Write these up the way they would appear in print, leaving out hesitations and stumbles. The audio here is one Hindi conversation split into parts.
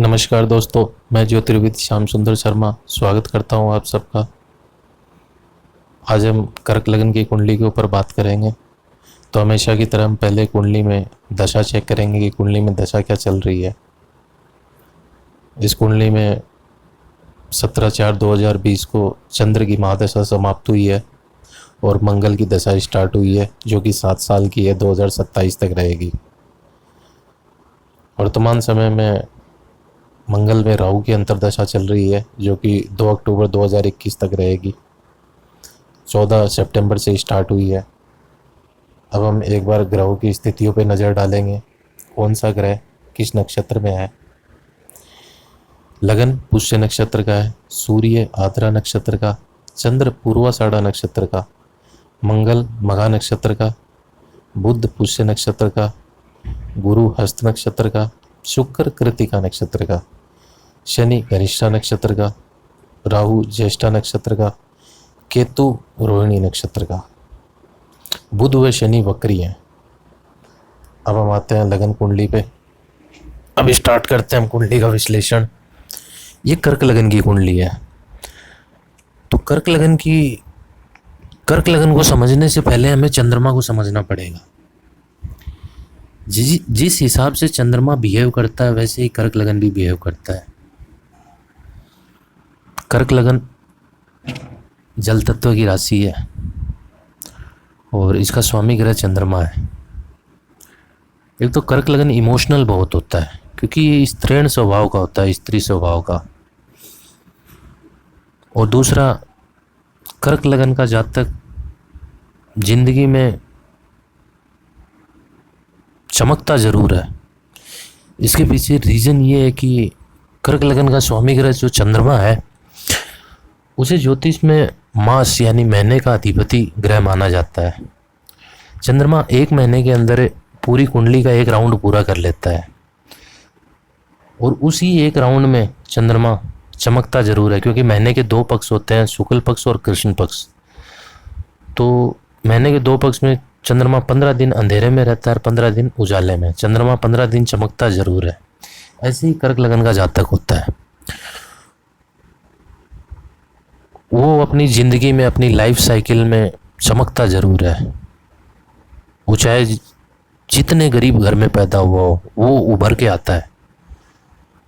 नमस्कार दोस्तों, मैं ज्योतिर्विद श्याम सुंदर शर्मा स्वागत करता हूं आप सबका। आज हम कर्क लगन की कुंडली के ऊपर बात करेंगे। तो हमेशा की तरह हम पहले कुंडली में दशा चेक करेंगे कि कुंडली में दशा क्या चल रही है। इस कुंडली में 17/4/2020 को चंद्र की महादशा समाप्त हुई है और मंगल की दशा स्टार्ट हुई है, जो कि 7 साल की है, 2027 तक रहेगी। वर्तमान समय में मंगल में राहु की अंतर्दशा चल रही है, जो कि 2 अक्टूबर 2021 तक रहेगी। 14 सितंबर से स्टार्ट हुई है। अब हम एक बार ग्रहों की स्थितियों पर नज़र डालेंगे, कौन सा ग्रह किस नक्षत्र में है। लगन पुष्य नक्षत्र का है, सूर्य आद्रा नक्षत्र का, चंद्र पूर्वाषाढ़ा नक्षत्र का, मंगल मघा नक्षत्र का, बुध पुष्य नक्षत्र का, गुरु हस्त नक्षत्र का, शुक्र कृतिका नक्षत्र का, शनि धनिष्ठा नक्षत्र का, राहु ज्येष्ठा नक्षत्र का, केतु रोहिणी नक्षत्र का। बुध व शनि वक्री हैं। अब हम आते हैं लगन कुंडली पे। अब स्टार्ट करते हैं हम कुंडली का विश्लेषण। ये कर्क लगन की कुंडली है। तो कर्क लगन को समझने से पहले हमें चंद्रमा को समझना पड़ेगा। जिस हिसाब से चंद्रमा बिहेव करता है, वैसे ही कर्क लगन भी बिहेव करता है। कर्क लगन जल तत्व की राशि है और इसका स्वामी ग्रह चंद्रमा है। एक तो कर्क लगन इमोशनल बहुत होता है, क्योंकि ये स्त्रीण स्वभाव का होता है, स्त्री स्वभाव का। और दूसरा, कर्क लगन का जातक जिंदगी में चमकता जरूर है। इसके पीछे रीज़न ये है कि कर्क लगन का स्वामी ग्रह जो चंद्रमा है, उसे ज्योतिष में मास यानी महीने का अधिपति ग्रह माना जाता है। चंद्रमा एक महीने के अंदर पूरी कुंडली का एक राउंड पूरा कर लेता है और उसी एक राउंड में चंद्रमा चमकता जरूर है, क्योंकि महीने के 2 पक्ष होते हैं, शुक्ल पक्ष और कृष्ण पक्ष। तो महीने के 2 पक्ष में चंद्रमा 15 दिन अंधेरे में रहता है और 15 दिन उजाले में। चंद्रमा 15 दिन चमकता जरूर है। ऐसे ही कर्क लगन का जातक होता है। वो अपनी ज़िंदगी में, अपनी लाइफ साइकिल में चमकता ज़रूर है। वो चाहे जितने गरीब घर में पैदा हुआ हो, वो उभर के आता है,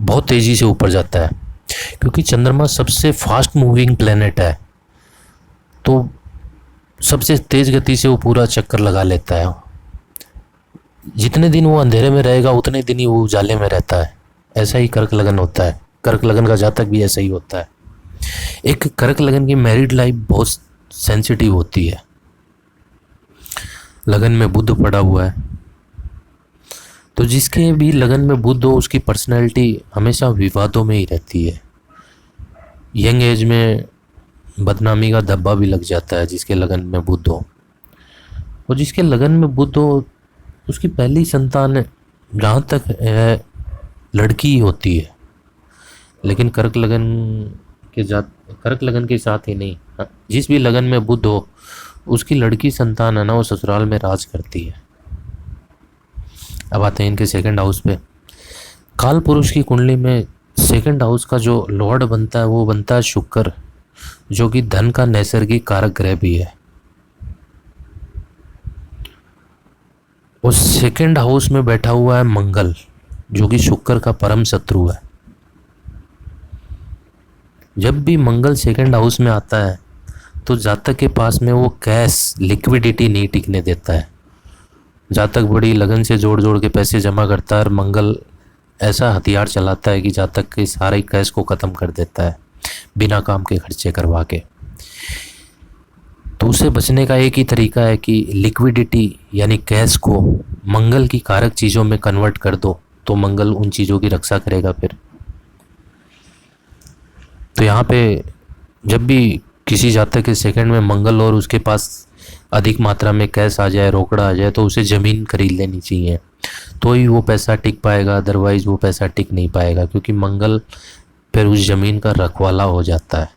बहुत तेज़ी से ऊपर जाता है, क्योंकि चंद्रमा सबसे फास्ट मूविंग प्लेनेट है। तो सबसे तेज़ गति से वो पूरा चक्कर लगा लेता है। जितने दिन वो अंधेरे में रहेगा, उतने दिन ही वो उजाले में रहता है। ऐसा ही कर्क लगन होता है। कर्क लगन का जातक भी ऐसा ही होता है। एक कर्क लगन की मैरिड लाइफ बहुत सेंसिटिव होती है। लगन में बुध पड़ा हुआ है, तो जिसके भी लगन में बुध हो, उसकी पर्सनैलिटी हमेशा विवादों में ही रहती है। यंग एज में बदनामी का धब्बा भी लग जाता है जिसके लगन में बुध हो। और जिसके लगन में बुध हो, उसकी पहली संतान जहाँ तक है लड़की ही होती है। लेकिन कर्क लगन के साथ ही नहीं, जिस भी लगन में बुध हो, उसकी लड़की संतान है ना, वो ससुराल में राज करती है। अब आते हैं इनके सेकंड हाउस पे। काल पुरुष की कुंडली में सेकंड हाउस का जो लॉर्ड बनता है, वो बनता है शुक्र, जो कि धन का नैसर्गिक कारक ग्रह भी है। और सेकंड हाउस में बैठा हुआ है मंगल, जो कि शुक्र का परम शत्रु है। जब भी मंगल सेकंड हाउस में आता है, तो जातक के पास में वो कैश लिक्विडिटी नहीं टिकने देता है। जातक बड़ी लगन से जोड़ जोड़ के पैसे जमा करता है और मंगल ऐसा हथियार चलाता है कि जातक के सारे कैश को ख़त्म कर देता है, बिना काम के खर्चे करवा के। तो उसे बचने का एक ही तरीका है कि लिक्विडिटी यानी कैश को मंगल की कारक चीज़ों में कन्वर्ट कर दो, तो मंगल उन चीज़ों की रक्षा करेगा फिर। तो यहाँ पे जब भी किसी जातक के सेकंड में मंगल और उसके पास अधिक मात्रा में कैश आ जाए, रोकड़ा आ जाए, तो उसे ज़मीन खरीद लेनी चाहिए, तो ही वो पैसा टिक पाएगा। अदरवाइज़ वो पैसा टिक नहीं पाएगा, क्योंकि मंगल फिर उस ज़मीन का रखवाला हो जाता है।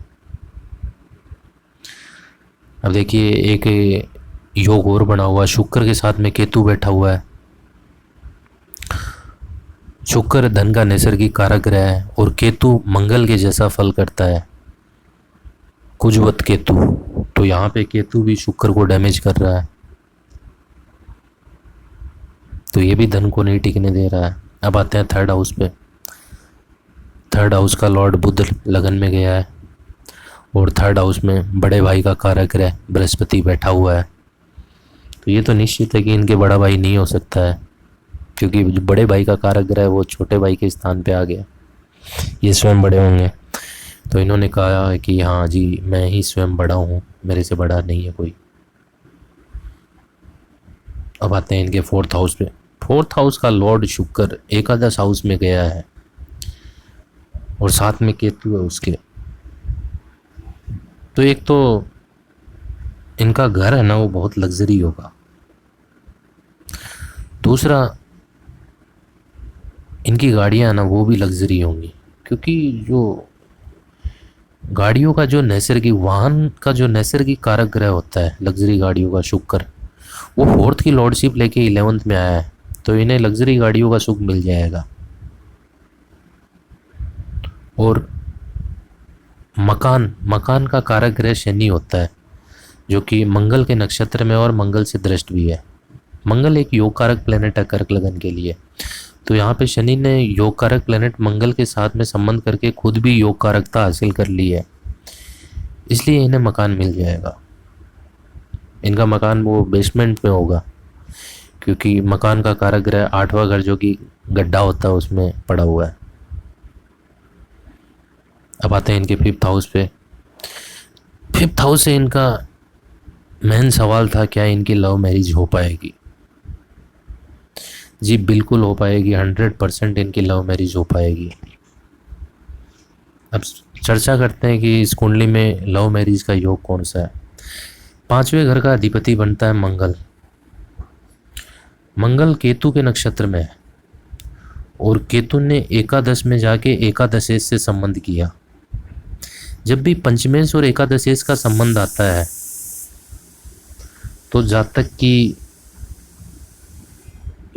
अब देखिए, एक योग और बना हुआ, शुक्र के साथ में केतु बैठा हुआ है। शुक्र धन का नैसर्गिक कारक ग्रह है और केतु मंगल के जैसा फल करता है, कुजवत केतु। तो यहाँ पे केतु भी शुक्र को डैमेज कर रहा है, तो ये भी धन को नहीं टिकने दे रहा है। अब आते हैं थर्ड हाउस पे। थर्ड हाउस का लॉर्ड बुध लगन में गया है और थर्ड हाउस में बड़े भाई का कारक ग्रह बृहस्पति बैठा हुआ है। तो ये तो निश्चित है कि इनके बड़ा भाई नहीं हो सकता है, क्योंकि जो बड़े भाई का कारक ग्रह है वो छोटे भाई के स्थान पे आ गया, ये स्वयं बड़े होंगे। तो इन्होंने कहा है कि हाँ जी मैं ही स्वयं बड़ा हूँ, मेरे से बड़ा नहीं है कोई। अब आते हैं इनके फोर्थ हाउस पे। फोर्थ हाउस का लॉर्ड शुक्र एकादश हाउस में गया है और साथ में केतु है उसके। तो एक तो इनका घर है ना वो बहुत लग्जरी होगा, दूसरा इनकी गाड़ियां ना वो भी लग्जरी होंगी, क्योंकि जो गाड़ियों का जो नैसर्गिक वाहन का जो नैसर्गिक कारक ग्रह होता है लग्जरी गाड़ियों का शुक्र, वो फोर्थ की लॉर्डशिप लेके 11th में आया है। तो इन्हें लग्जरी गाड़ियों का सुख मिल जाएगा। और मकान का कारक ग्रह शनि होता है, जो कि मंगल के नक्षत्र में और मंगल से दृष्ट भी है। मंगल एक योग कारक प्लेनेट है कर्क लगन के लिए। तो यहाँ पे शनि ने योग कारक प्लेनेट मंगल के साथ में संबंध करके खुद भी योग कारकता हासिल कर ली है, इसलिए इन्हें मकान मिल जाएगा। इनका मकान वो बेसमेंट में होगा, क्योंकि मकान का कारक ग्रह 8वां घर जो कि गड्ढा होता है उसमें पड़ा हुआ है। अब आते हैं इनके फिफ्थ हाउस पे। फिफ्थ हाउस से इनका मेन सवाल था, क्या इनकी लव मैरिज हो पाएगी? जी बिल्कुल हो पाएगी, 100% इनकी लव मैरिज हो पाएगी। अब चर्चा करते हैं कि इस कुंडली में लव मैरिज का योग कौन सा है। 5वें घर का अधिपति बनता है मंगल। मंगल केतु के नक्षत्र में है और केतु ने एकादश में जाके एकादशेश से संबंध किया। जब भी पंचमेश और एकादशेश का संबंध आता है तो जातक की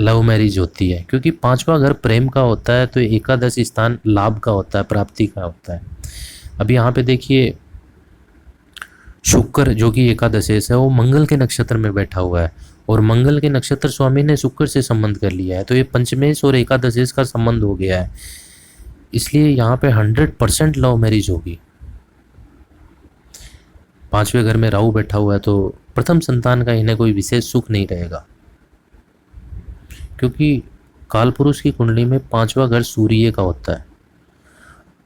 लव मैरिज होती है, क्योंकि 5वां घर प्रेम का होता है, तो एकादश स्थान लाभ का होता है, प्राप्ति का होता है। अब यहाँ पे देखिए शुक्र जो कि एकादशेश है वो मंगल के नक्षत्र में बैठा हुआ है और मंगल के नक्षत्र स्वामी ने शुक्र से संबंध कर लिया है, तो ये पंचमेश और एकादशेश का संबंध हो गया है। इसलिए यहाँ पे 100% लव मैरिज होगी। 5वें घर में राहु बैठा हुआ है, तो प्रथम संतान का इन्हें कोई विशेष सुख नहीं रहेगा, क्योंकि कालपुरुष की कुंडली में 5वां घर सूर्य का होता है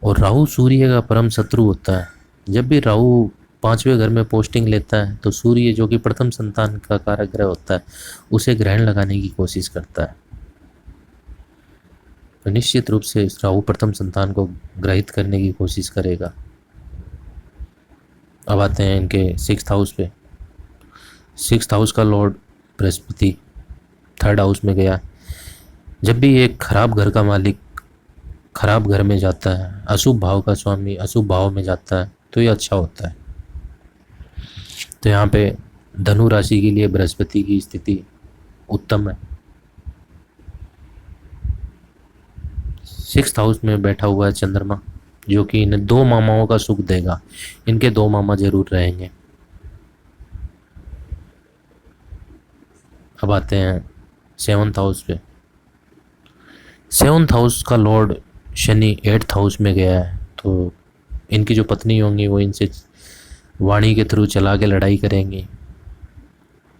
और राहु सूर्य का परम शत्रु होता है। जब भी राहु 5वें घर में पोस्टिंग लेता है तो सूर्य जो कि प्रथम संतान का कारक ग्रह होता है उसे ग्रहण लगाने की कोशिश करता है। तो निश्चित रूप से राहु प्रथम संतान को ग्रहित करने की कोशिश करेगा। अब आते हैं इनके 6th हाउस पे। 6th हाउस का लॉर्ड बृहस्पति 3rd हाउस में गया। जब भी एक खराब घर का मालिक खराब घर में जाता है, अशुभ भाव का स्वामी अशुभ भाव में जाता है, तो ये अच्छा होता है। तो यहाँ पे धनु राशि के लिए बृहस्पति की स्थिति उत्तम है। 6th हाउस में बैठा हुआ है चंद्रमा, जो कि इन्हें 2 मामाओं का सुख देगा। इनके 2 मामा जरूर रहेंगे। अब आते हैं 7th हाउस पे। 7th हाउस का लॉर्ड शनि 8th हाउस में गया है, तो इनकी जो पत्नी होंगी वो इनसे वाणी के थ्रू चला के लड़ाई करेंगी।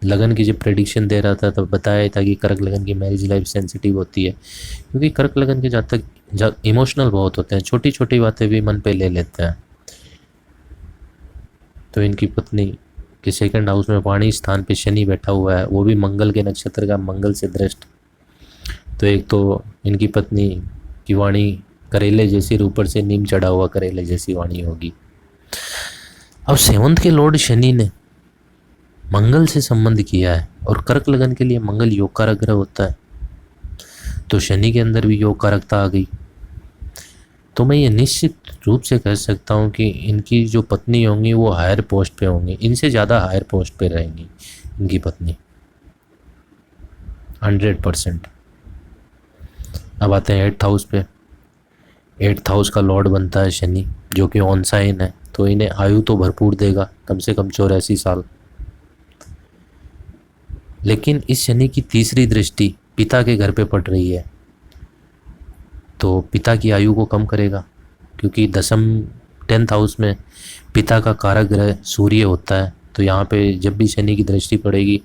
लगन की जब प्रेडिक्शन दे रहा था तब बताया था कि कर्क लगन की मैरिज लाइफ सेंसिटिव होती है, क्योंकि कर्क लगन के जातक इमोशनल बहुत होते हैं, छोटी छोटी बातें भी मन पे ले लेते हैं। तो इनकी पत्नी के 2nd हाउस में वाणी स्थान पे शनि बैठा हुआ है, वो भी मंगल के नक्षत्र का, मंगल से दृष्ट। तो एक तो इनकी पत्नी की वाणी करेले जैसी, ऊपर से नीम चढ़ा हुआ करेले जैसी वाणी होगी। अब 7th के लॉर्ड शनि ने मंगल से संबंध किया है और कर्क लगन के लिए मंगल योग कारक ग्रह होता है, तो शनि के अंदर भी योग कारकता आ गई। तो मैं ये निश्चित रूप से कह सकता हूँ कि इनकी जो पत्नी होंगी वो हायर पोस्ट पे होंगी, इनसे ज़्यादा हायर पोस्ट पे रहेंगी इनकी पत्नी 100%। अब आते हैं 8th हाउस पे। 8th हाउस का लॉर्ड बनता है शनि, जो कि ऑन साइन है, तो इन्हें आयु तो भरपूर देगा, कम से कम 84 साल। लेकिन इस शनि की तीसरी दृष्टि पिता के घर पे पड़ रही है, तो पिता की आयु को कम करेगा, क्योंकि दसम 10th हाउस में पिता का कारक ग्रह सूर्य होता है। तो यहाँ पे जब भी शनि की दृष्टि पड़ेगी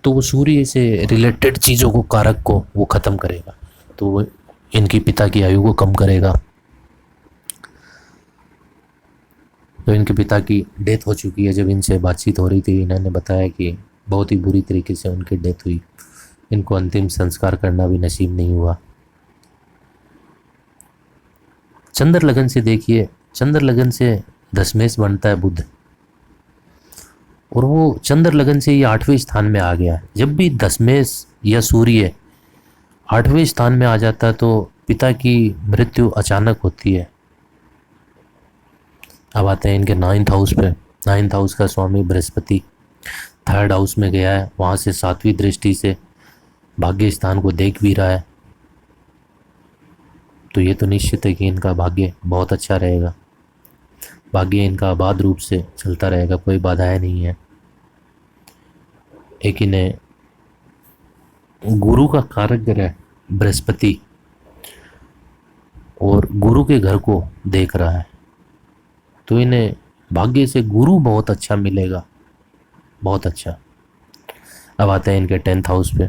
तो वो सूर्य से रिलेटेड चीज़ों को, कारक को वो ख़त्म करेगा, तो वो इनकी पिता की आयु को कम करेगा। तो इनके पिता की डेथ हो चुकी है। जब इनसे बातचीत हो रही थी, इन्होंने बताया कि बहुत ही बुरी तरीके से उनकी डेथ हुई, इनको अंतिम संस्कार करना भी नसीब नहीं हुआ। चंद्र लगन से देखिए, चंद्र लगन से दशमेश बनता है बुध, और वो चंद्र लगन से ये 8वें स्थान में आ गया। जब भी दशमेश या सूर्य 8वें स्थान में आ जाता है तो पिता की मृत्यु अचानक होती है। अब आते हैं इनके 9th हाउस पे। 9th हाउस का स्वामी बृहस्पति 3rd हाउस में गया है, वहाँ से 7वीं दृष्टि से भाग्य स्थान को देख भी रहा है। तो ये तो निश्चित है कि इनका भाग्य बहुत अच्छा रहेगा, भाग्य इनका आबाद रूप से चलता रहेगा, कोई बाधाएं नहीं है। एक इन्हें गुरु का कारक ग्रह बृहस्पति और गुरु के घर को देख रहा है, तो इन्हें भाग्य से गुरु बहुत अच्छा मिलेगा, बहुत अच्छा। अब आते हैं इनके 10th हाउस पे।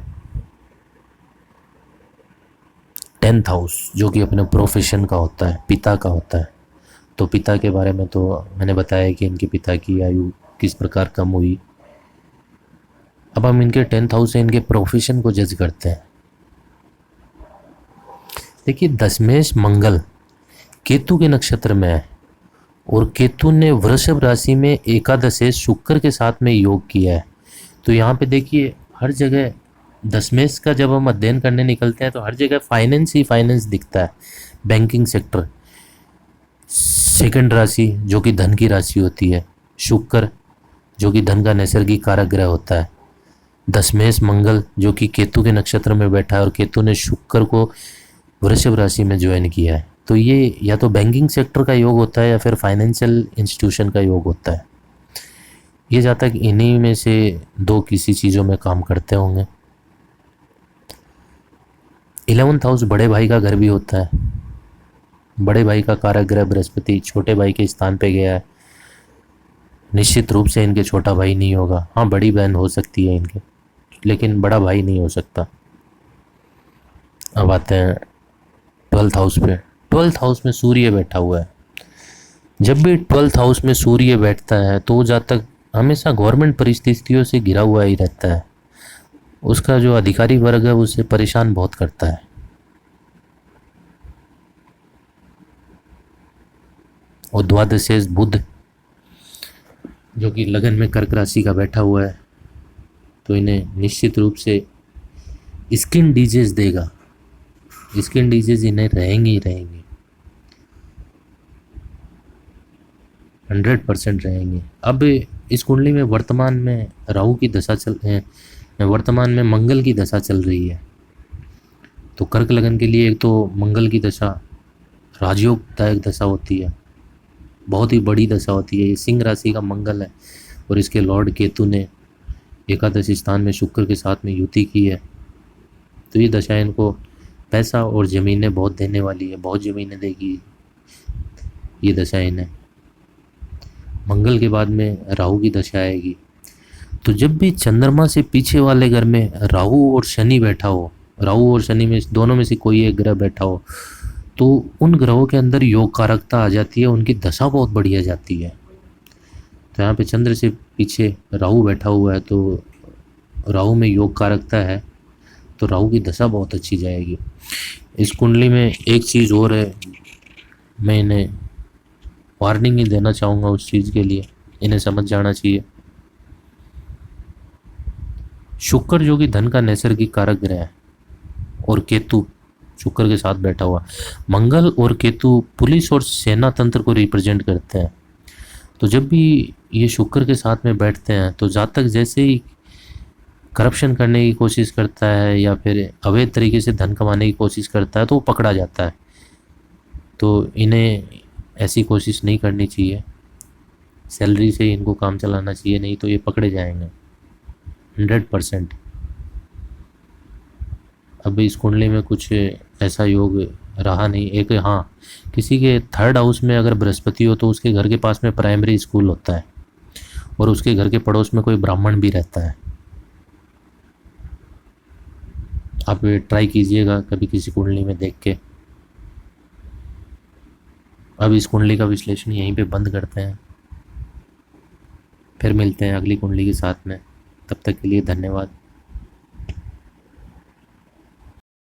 10th हाउस जो कि अपने प्रोफेशन का होता है, पिता का होता है। तो पिता के बारे में तो मैंने बताया कि इनके पिता की आयु किस प्रकार कम हुई। अब हम इनके 10th हाउस से इनके प्रोफेशन को जज करते हैं। देखिए, दशमेश मंगल केतु के नक्षत्र में है, और केतु ने वृषभ राशि में एकादशेश शुक्र के साथ में योग किया है। तो यहाँ पे देखिए, हर जगह दशमेश का जब हम अध्ययन करने निकलते हैं तो हर जगह फाइनेंस ही फाइनेंस दिखता है, बैंकिंग सेक्टर। 2nd राशि जो कि धन की राशि होती है, शुक्र जो कि धन का नैसर्गिक कारक ग्रह होता है, दशमेश मंगल जो कि केतु के नक्षत्र में बैठा है, और केतु ने शुक्र को वृषभ राशि में ज्वाइन किया है। तो ये या तो बैंकिंग सेक्टर का योग होता है या फिर फाइनेंशियल इंस्टीट्यूशन का योग होता है। ये जहाँ तक इन्हीं में से दो किसी चीज़ों में काम करते होंगे। 11th हाउस बड़े भाई का घर भी होता है। बड़े भाई का कारक ग्रह बृहस्पति छोटे भाई के स्थान पे गया है। निश्चित रूप से इनके छोटा भाई नहीं होगा, हाँ बड़ी बहन हो सकती है इनके, लेकिन बड़ा भाई नहीं हो सकता। अब आते हैं 12th हाउस पे। 12th हाउस में सूर्य बैठा हुआ है। जब भी 12th हाउस में सूर्य बैठता है तो वो जातक हमेशा गवर्नमेंट परिस्थितियों से घिरा हुआ ही रहता है। उसका जो अधिकारी वर्ग है उसे परेशान बहुत करता है। और द्वादशेश बुध जो कि लगन में कर्क राशि का बैठा हुआ है, तो इन्हें निश्चित रूप से स्किन डिजीज देगा। स्किन डिजीज इन्हें रहेंगी ही रहेंगी, 100% रहेंगे। अब इस कुंडली में वर्तमान में राहु की दशा वर्तमान में मंगल की दशा चल रही है। तो कर्क लगन के लिए एक तो मंगल की दशा राजयोगदायक दशा होती है, बहुत ही बड़ी दशा होती है। ये सिंह राशि का मंगल है और इसके लॉर्ड केतु ने एकादश स्थान में शुक्र के साथ में युति की है। तो ये दशा इनको पैसा और ज़मीनें बहुत देने वाली है, बहुत ज़मीनें देगी ये दशा इन्हें। मंगल के बाद में राहु की दशा आएगी। तो जब भी चंद्रमा से पीछे वाले घर में राहु और शनि बैठा हो, राहु और शनि में दोनों में से कोई एक ग्रह बैठा हो, तो उन ग्रहों के अंदर योग कारकता आ जाती है, उनकी दशा बहुत बढ़िया जाती है। तो यहाँ पे चंद्र से पीछे राहु बैठा हुआ है, तो राहु में योग कारकता है, तो राहु की दशा बहुत अच्छी जाएगी। इस कुंडली में एक चीज़ और है, मैं इन्हें वार्निंग ही देना चाहूँगा उस चीज़ के लिए, इन्हें समझ जाना चाहिए। शुक्र जो कि धन का नैसर्गिक कारक ग्रह है, और केतु शुक्र के साथ बैठा हुआ। मंगल और केतु पुलिस और सेना तंत्र को रिप्रेजेंट करते हैं। तो जब भी ये शुक्र के साथ में बैठते हैं तो जातक जैसे ही करप्शन करने की कोशिश करता है या फिर अवैध तरीके से धन कमाने की कोशिश करता है तो वो पकड़ा जाता है। तो इन्हें ऐसी कोशिश नहीं करनी चाहिए, सैलरी से इनको काम चलाना चाहिए, नहीं तो ये पकड़े जाएंगे 100%। अब इस कुंडली में कुछ ऐसा योग रहा नहीं। एक हाँ, किसी के थर्ड हाउस में अगर बृहस्पति हो तो उसके घर के पास में प्राइमरी स्कूल होता है और उसके घर के पड़ोस में कोई ब्राह्मण भी रहता है। आप ट्राई कीजिएगा कभी किसी कुंडली में देख के। अब इस कुंडली का विश्लेषण यहीं पे बंद करते हैं, फिर मिलते हैं अगली कुंडली के साथ में। तब तक के लिए धन्यवाद।